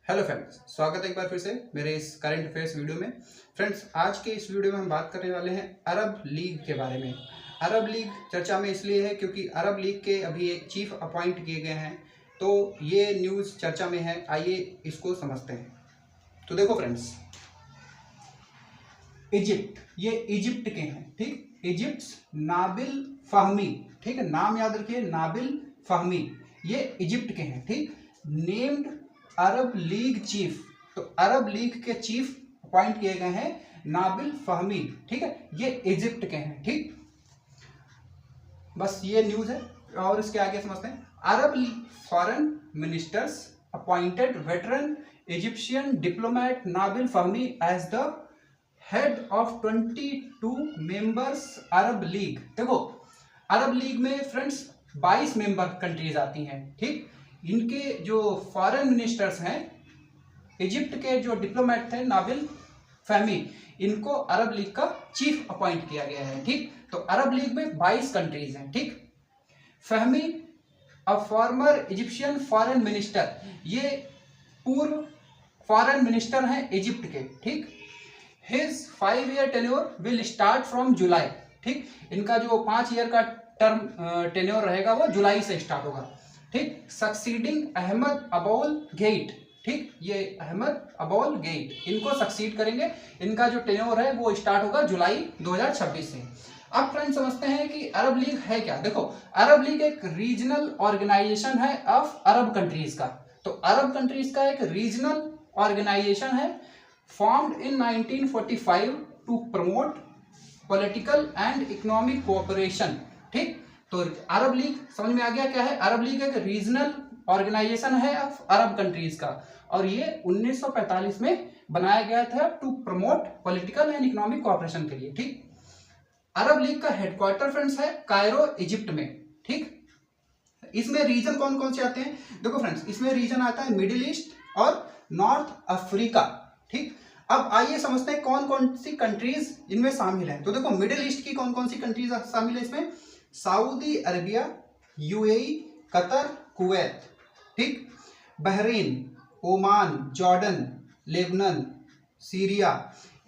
Hello friends, स्वागत है एक बार फिर से मेरे इस करंट अफेयर्स वीडियो में। फ्रेंड्स, आज के इस वीडियो में हम बात करने वाले हैं अरब लीग के बारे में। अरब लीग चर्चा में इसलिए है क्योंकि अरब लीग के अभी एक चीफ अपॉइंट किए गए हैं, तो ये न्यूज़ चर्चा में है। आइए इसको समझते हैं। तो देखो फ्रेंड्स, इजिप्ट, ये इजिप्ट के हैं, ठीक। इजिप्ट नाबिल फहमी, ठीक है, नाम याद रखिए, नाबिल फहमी, ये इजिप्ट के हैं, ठीक। नेम्ड अरब लीग चीफ, तो अरब लीग के चीफ अपॉइंट किए गए हैं नाबिल फहमी, ठीक है, ये इजिप्ट के हैं, ठीक। बस ये न्यूज़ है और इसके आगे समझते हैं। Arab foreign ministers appointed veteran Egyptian diplomat Nabil Fahmy as the head of 22 members Arab League. देखो, अरब लीग में फ्रेंड्स 22 मेंबर कंट्रीज आती हैं, ठीक। इनके जो फॉरेन मिनिस्टर्स हैं, इजिप्ट के जो डिप्लोमेट थे नाबिल फहमी, इनको अरब लीग का चीफ अपॉइंट किया गया है, ठीक। तो अरब लीग में 22 कंट्रीज हैं, ठीक। फहमी a former Egyptian foreign minister, ये पूर्व फॉरेन मिनिस्टर हैं इजिप्ट के, ठीक। His 5 year tenure will start from जुलाई, ठीक। इनका जो 5 ईयर का टर्म टेन्योर रहेगा वो जुलाई से स्टार्ट होगा, ठीक। सक्सीडिंग अहमद अबोल गेट, ठीक, ये अहमद अबोल गेट इनको सक्सीड करेंगे। इनका जो टेन्योर है वो स्टार्ट होगा जुलाई 2026 से। अब फ्रेंड्स समझते हैं कि अरब लीग है क्या। देखो, अरब लीग एक रीजनल ऑर्गेनाइजेशन है ऑफ अरब कंट्रीज का। तो अरब कंट्रीज का एक रीजनल ऑर्गेनाइजेशन है, formed in 1945 to promote political and economic cooperation, ठीक। तो अरब लीग समझ में आ गया क्या है। अरब लीग एक रीजनल ऑर्गेनाइजेशन है ऑफ अरब कंट्रीज का, और ये 1945 में बनाया गया था to promote political and economic cooperation के लिए, ठीक। अरब लीग का हेडक्वार्टर फ्रेंड्स है कायरो इजिप्ट में, ठीक। इसमें रीजन कौन कौन से आते हैं। देखो फ्रेंड्स, इसमें रीजन आता है मिडिल ईस्ट और नॉर्थ अफ्रीका, ठीक। अब आइए समझते हैं कौन कौन सी कंट्रीज इनमें शामिल है। तो देखो, मिडिल ईस्ट की कौन कौन सी कंट्रीज शामिल है इसमें। Saudi Arabia, UAE, Qatar, Kuwait, ठीक। Bahrain, Oman, Jordan, Lebanon, Syria,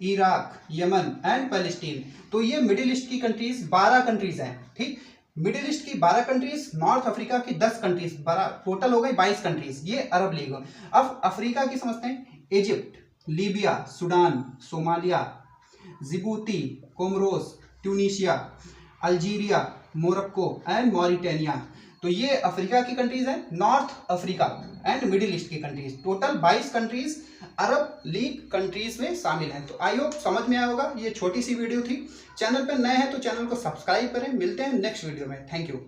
Iraq, Yemen and Palestine. तो ये मिडिल ईस्ट की कंट्रीज 12 कंट्रीज हैं, ठीक। मिडिल ईस्ट की 12 कंट्रीज, नॉर्थ अफ्रीका की 10 कंट्रीज, 12 टोटल हो गई 22 कंट्रीज, ये अरब लीग। अब अफ्रीका की समझते हैं। Egypt, Libya, Sudan, Somalia, Djibouti, Comoros, Tunisia, Algeria, Morocco and Mauritania. तो ये अफ्रीका की कंट्रीज हैं, North Africa and Middle East की countries. Total 22 countries Arab League countries में शामिल हैं। तो आई होप समझ में आया होगा। ये छोटी सी वीडियो थी। चैनल पर नए हैं तो चैनल को सब्सक्राइब करें। मिलते हैं नेक्स्ट वीडियो में। Thank you.